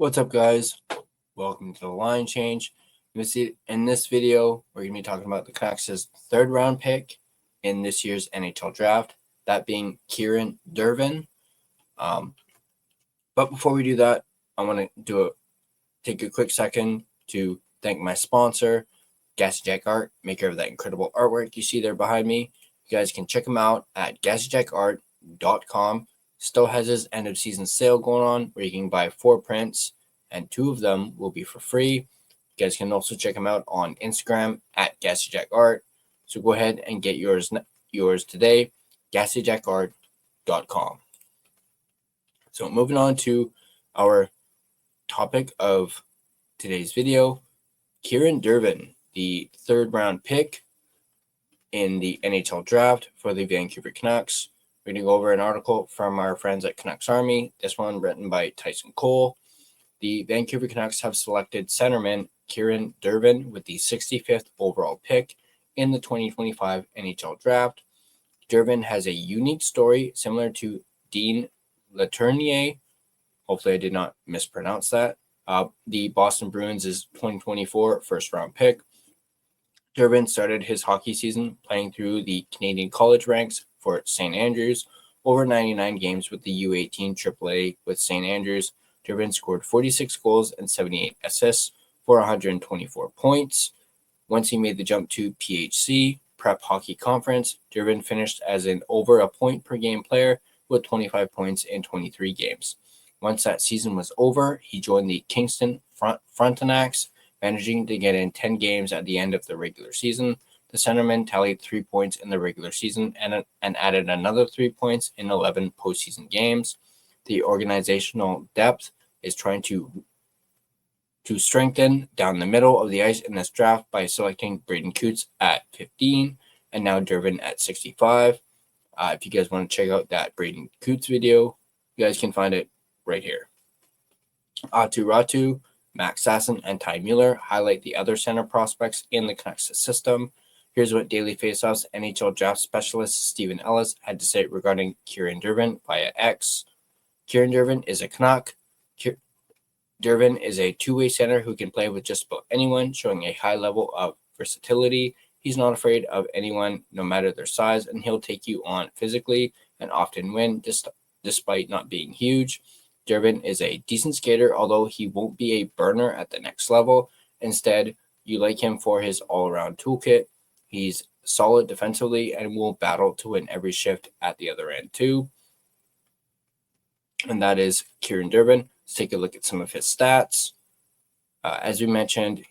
What's up, guys? Welcome to the line change. In this video, we're going to be talking about the Canucks' third round pick in this year's NHL Draft, that being Kieren Dervin. But before we do that, I want to take a quick second to thank my sponsor, Gassy Jack Art, maker of that incredible artwork you see there behind me. You guys can check him out at GassyJackArt.com. Still has his end of season sale going on where you can buy 4 prints and 2 of them will be for free. You guys can also check him out on Instagram at GassyJackArt. So go ahead and get yours today, GassyJackArt.com. So moving on to our topic of today's video, Kieren Dervin, the third round pick in the NHL Draft for the Vancouver Canucks. We're going to go over an article from our friends at Canucks Army, this one written by Tyson Cole. The Vancouver Canucks have selected centerman Kieren Dervin with the 65th overall pick in the 2025 NHL Draft. Dervin has a unique story similar to Dean Letourneau. Hopefully I did not mispronounce that. The Boston Bruins' 2024 first-round pick. Dervin started his hockey season playing through the Canadian college ranks for St. Andrews, over 99 games with the U18 AAA with St. Andrews. Dervin scored 46 goals and 78 assists for 124 points. Once he made the jump to PHC, Prep Hockey Conference, Dervin finished as an over a point per game player with 25 points in 23 games. Once that season was over, he joined the Kingston Frontenacs, managing to get in 10 games at the end of the regular season. The centerman tallied 3 points in the regular season and added another 3 points in 11 postseason games. The organizational depth is trying to strengthen down the middle of the ice in this draft by selecting Braden Coots at 15 and now Dervin at 65. If you guys want to check out that Braden Coots video, you guys can find it right here. Atu Ratu, Max Sasson, and Ty Mueller highlight the other center prospects in the Canucks system. Here's what Daily Faceoff's NHL draft specialist Stephen Ellis had to say regarding Kieren Dervin via X. Kieren Dervin is a Canuck. Dervin is a two-way center who can play with just about anyone, showing a high level of versatility. He's not afraid of anyone, no matter their size, and he'll take you on physically and often win, despite not being huge. Dervin is a decent skater, although he won't be a burner at the next level. Instead, you like him for his all-around toolkit. He's solid defensively and will battle to win every shift at the other end too. And that is Kieren Dervin. Let's take a look at some of his stats. As we mentioned,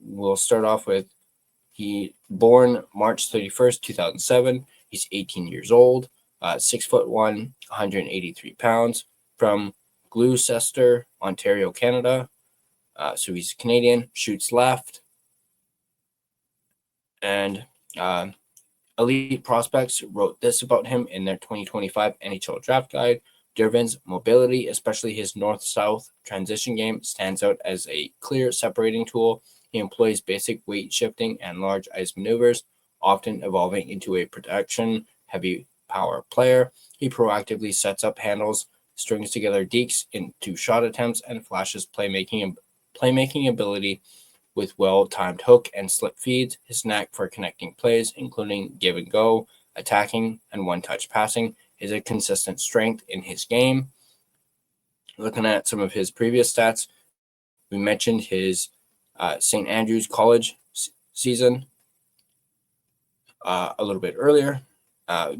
we'll start off with he born March 31st, 2007. He's 18 years old, 6'1", 183 pounds, from Gloucester, Ontario, Canada. So he's Canadian, shoots left. And Elite Prospects wrote this about him in their 2025 NHL Draft Guide. Dervin's mobility, especially his north-south transition game, stands out as a clear separating tool. He employs basic weight shifting and large ice maneuvers, often evolving into a protection-heavy power player. He proactively sets up handles, strings together dekes into shot attempts, and flashes playmaking ability with well-timed hook and slip feeds. His knack for connecting plays, including give and go, attacking, and one-touch passing, is a consistent strength in his game. Looking at some of his previous stats, we mentioned his St. Andrews College season a little bit earlier.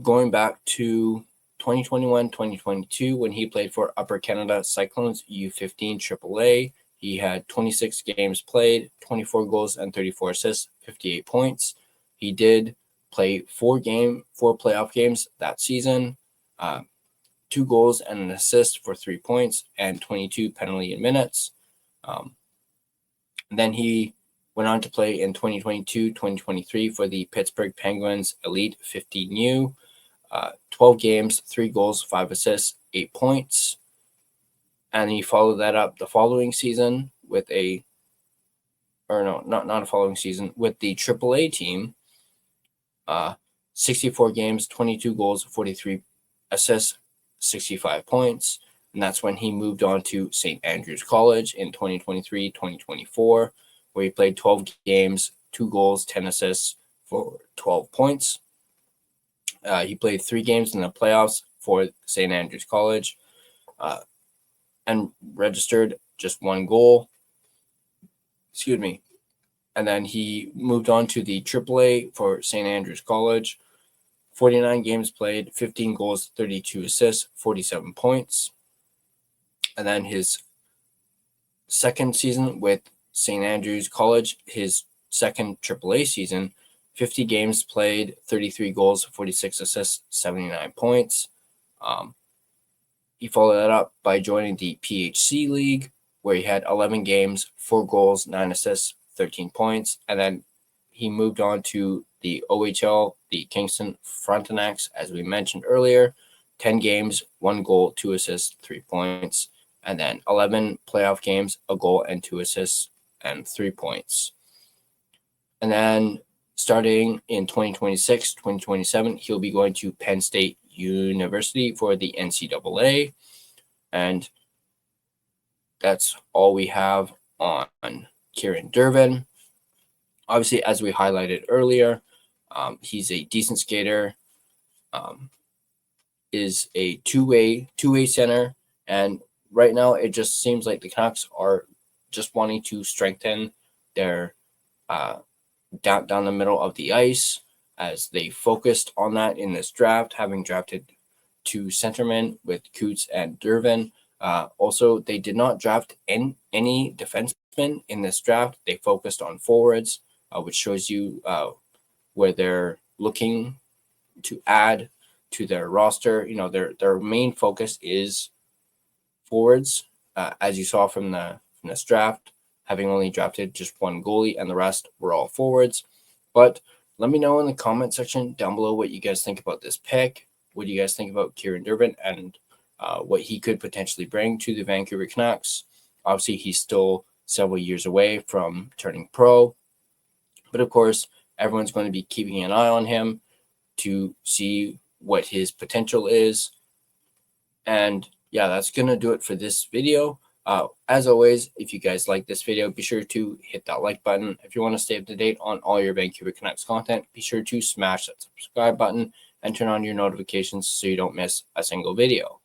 Going back to 2021-2022 when he played for Upper Canada Cyclones U15 AAA. He had 26 games played, 24 goals and 34 assists, 58 points. He did play 4 playoff games that season, 2 goals and an assist for 3 points and 22 penalty minutes. Then he went on to play in 2022-2023 for the Pittsburgh Penguins Elite 15U. 12 games, 3 goals, 5 assists, 8 points. And he followed that up the following season with with the AAA team. 64 games, 22 goals, 43 assists, 65 points. and that's when he moved on to St. Andrews College in 2023-2024, where he played 12 games, 2 goals, 10 assists for 12 points. He played 3 games in the playoffs for St. Andrews College and registered just 1 goal. And then he moved on to the AAA for St. Andrews College. 49 games played, 15 goals, 32 assists, 47 points. And then his second season with St. Andrews College, his second AAA season, 50 games played, 33 goals, 46 assists, 79 points. He followed that up by joining the PHC League, where he had 11 games, 4 goals, 9 assists, 13 points. And then he moved on to the OHL, the Kingston Frontenacs, as we mentioned earlier. 10 games, 1 goal, 2 assists, 3 points. And then 11 playoff games, a goal and 2 assists and 3 points. And then starting in 2026, 2027, he'll be going to Penn State University for the NCAA. And that's all we have on Kieren Dervin. Obviously, as we highlighted earlier, he's a decent skater, is a two-way center, and right now it just seems like the Canucks are just wanting to strengthen their down the middle of the ice, as they focused on that in this draft, having drafted 2 centermen with Coots and Dervin. Also, they did not draft any defensemen in this draft. They focused on forwards, which shows you where they're looking to add to their roster. You know, their main focus is forwards, as you saw from this draft, having only drafted just 1 goalie, and the rest were all forwards. But let me know in the comment section down below what you guys think about this pick. What do you guys think about Kieren Dervin and what he could potentially bring to the Vancouver Canucks? Obviously, he's still several years away from turning pro, but of course, everyone's going to be keeping an eye on him to see what his potential is. And yeah, that's going to do it for this video. As always, if you guys like this video, be sure to hit that like button. If you want to stay up to date on all your Vancouver Canucks content, be sure to smash that subscribe button and turn on your notifications so you don't miss a single video.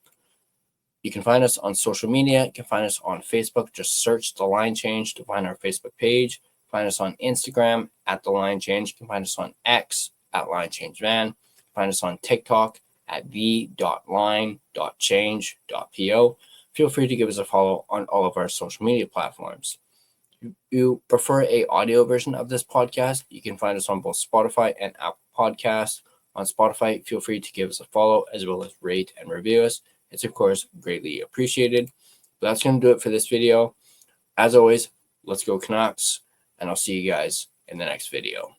You can find us on social media. You can find us on Facebook. Just search The Line Change to find our Facebook page. Find us on Instagram at The Line Change. You can find us on X at Line Change Van. Find us on TikTok at the.line.change.po. Feel free to give us a follow on all of our social media platforms. If you prefer a audio version of this podcast, you can find us on both Spotify and Apple Podcasts. On Spotify, feel free to give us a follow as well as rate and review us. It's, of course, greatly appreciated. But that's going to do it for this video. As always, let's go Canucks, and I'll see you guys in the next video.